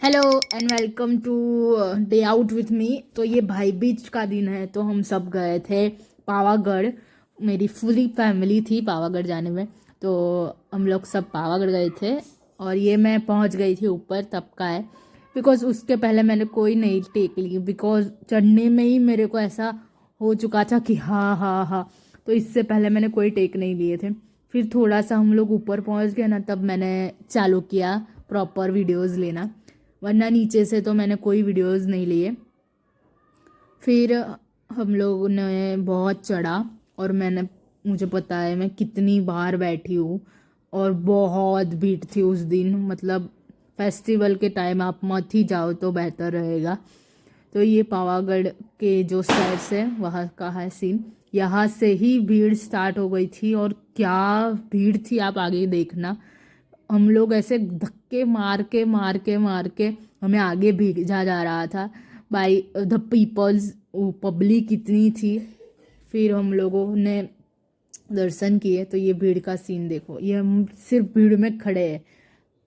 Hello and welcome to day out with me. तो ये भाई बीज का दिन है तो हम सब गए थे पावागढ़। मेरी पूरी फैमिली थी पावागढ़ जाने में, तो हम लोग सब पावागढ़ गए थे। और ये मैं पहुंच गई थी ऊपर तब का है, बिकॉज उसके पहले मैंने कोई नहीं टेक ली, बिकॉज चढ़ने में ही मेरे को ऐसा हो चुका था कि हाँ हाँ हाँ। तो इससे पहले मैंने कोई टेक नहीं लिए थे। फिर थोड़ा सा हम लोग ऊपर पहुंच गए ना, तब मैंने चालू किया प्रॉपर वीडियोस लेना, वरना नीचे से तो मैंने कोई वीडियोस नहीं लिए। फिर हम लोगों ने बहुत चढ़ा और मुझे पता है मैं कितनी बार बैठी हूँ। और बहुत भीड़ थी उस दिन, मतलब फेस्टिवल के टाइम आप मत ही जाओ तो बेहतर रहेगा। तो ये पावागढ़ के जो स्टेप्स है वहाँ का है सीन। यहाँ से ही भीड़ स्टार्ट हो गई थी और क्या भीड़ थी, आप आगे देखना। हम लोग ऐसे धक्के मार के हमें आगे भेजा जा रहा था बाई द पीपल्स। पब्लिक इतनी थी। फिर हम लोगों ने दर्शन किए। तो ये भीड़ का सीन देखो, ये हम सिर्फ भीड़ में खड़े हैं।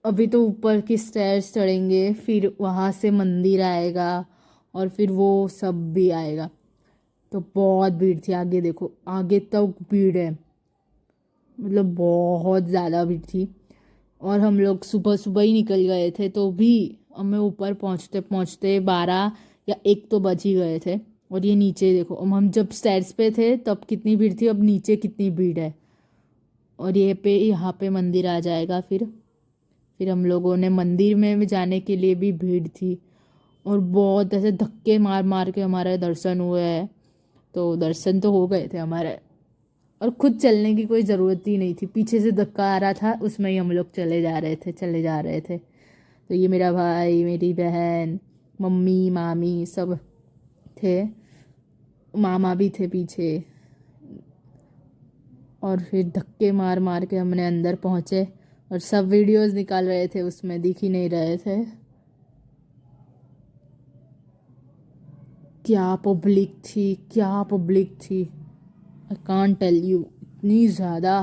अभी तो ऊपर की स्टेयर्स चढ़ेंगे, फिर वहाँ से मंदिर आएगा और फिर वो सब भी आएगा। तो बहुत भीड़ थी, आगे देखो, आगे तक भीड़ है, मतलब बहुत ज़्यादा भीड़ थी। और हम लोग सुबह सुबह ही निकल गए थे, तो भी हमें ऊपर पहुंचते पहुंचते 12 या 1 तो बज ही गए थे। और ये नीचे देखो, हम जब स्टेयर्स पे थे तब कितनी भीड़ थी, अब नीचे कितनी भीड़ है। और यहाँ पे मंदिर आ जाएगा। फिर हम लोगों ने मंदिर में भी जाने के लिए भी भीड़ थी। और बहुत ऐसे धक्के मार मार के हमारे दर्शन हुए हैं। तो दर्शन तो हो गए थे हमारे, और खुद चलने की कोई ज़रूरत ही नहीं थी, पीछे से धक्का आ रहा था उसमें ही हम लोग चले जा रहे थे। तो ये मेरा भाई, मेरी बहन, मम्मी, मामी सब थे, मामा भी थे पीछे। और फिर धक्के मार मार के हमने अंदर पहुँचे। और सब वीडियोस निकाल रहे थे, उसमें दिख ही नहीं रहे थे। क्या पब्लिक थी, क्या पब्लिक थी, आई कांट टेल यू, इतनी ज़्यादा।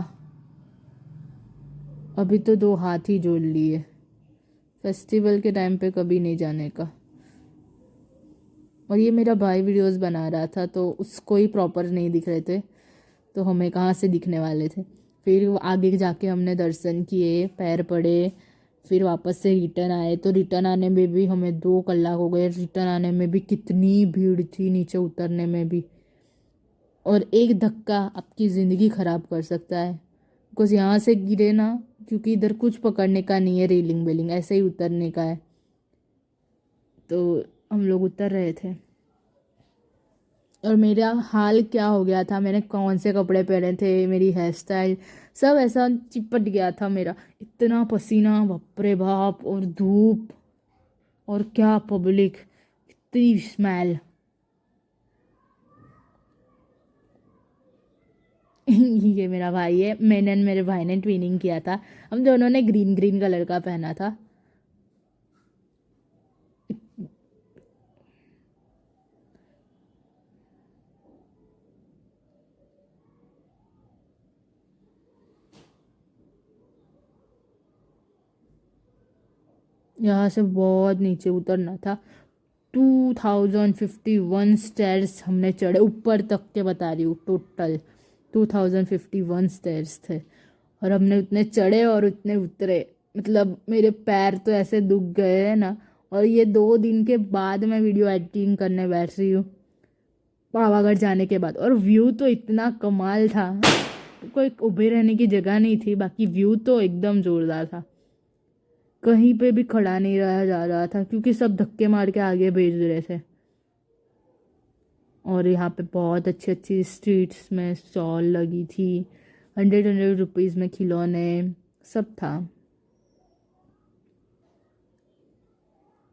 अभी तो 2 हाथ ही जोड़ लिए, फेस्टिवल के टाइम पे कभी नहीं जाने का। और ये मेरा भाई वीडियोस बना रहा था तो उसको ही प्रॉपर नहीं दिख रहे थे, तो हमें कहाँ से दिखने वाले थे। फिर आगे जाके हमने दर्शन किए, पैर पड़े, फिर वापस से रिटर्न आए। तो रिटर्न आने में भी हमें 2 कलाक हो गए, रिटर्न आने में भी कितनी भीड़ थी, नीचे उतरने में भी। और एक धक्का आपकी ज़िंदगी ख़राब कर सकता है, बिकॉज यहाँ से गिरे ना, क्योंकि इधर कुछ पकड़ने का नहीं है, रेलिंग वेलिंग, ऐसे ही उतरने का है। तो हम लोग उतर रहे थे और मेरा हाल क्या हो गया था, मैंने कौन से कपड़े पहने थे, मेरी हेयर स्टाइल सब ऐसा चिपट गया था मेरा। इतना पसीना, बाप रे बाप, और धूप, और क्या पब्लिक, इतनी स्मेल। ये मेरा भाई है, मैंने मेरे भाई ने ट्विनिंग किया था। हम दोनों ने ग्रीन ग्रीन कलर का पहना था। यहाँ से बहुत नीचे उतरना था। 2051 स्टेयर्स हमने चढ़े ऊपर तक के, बता रही हूँ, टोटल 2051 स्टेयर्स थे। और हमने उतने चढ़े और उतने उतरे, मतलब मेरे पैर तो ऐसे दुख गए हैं ना। और ये 2 दिन के बाद मैं वीडियो एडिटिंग करने बैठ रही हूँ, पावागढ़ जाने के बाद। और व्यू तो इतना कमाल था, कोई ऊभे रहने की जगह नहीं थी, बाकी व्यू तो एकदम ज़ोरदार था। कहीं पे भी खड़ा नहीं रहा जा रहा था, क्योंकि सब धक्के मार के आगे भेज रहे थे। और यहाँ पे बहुत अच्छी अच्छी स्ट्रीट्स में स्टॉल लगी थी, 100 100 रुपीज़ में खिलौने सब था।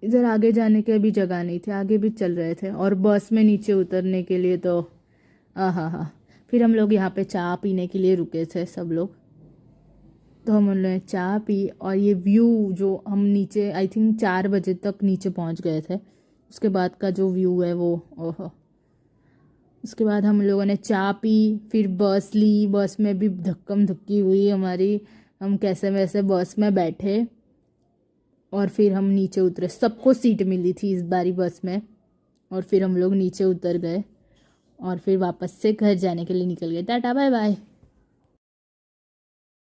इधर आगे जाने के भी जगह नहीं थी, आगे भी चल रहे थे। और बस में नीचे उतरने के लिए तो आहा हा। फिर हम लोग यहाँ पे चाय पीने के लिए रुके थे सब लोग, तो हम उन्होंने चाय पी। और ये व्यू जो हम नीचे, आई थिंक 4 बजे तक नीचे पहुँच गए थे, उसके बाद का जो व्यू है वो, ओहो। उसके बाद हम लोगों ने चाय पी, फिर बस ली, बस में भी धक्कम धक्की हुई हमारी। हम कैसे वैसे बस में बैठे और फिर हम नीचे उतरे, सबको सीट मिली थी इस बारी बस में। और फिर हम लोग नीचे उतर गए और फिर वापस से घर जाने के लिए निकल गए। Tata bye bye.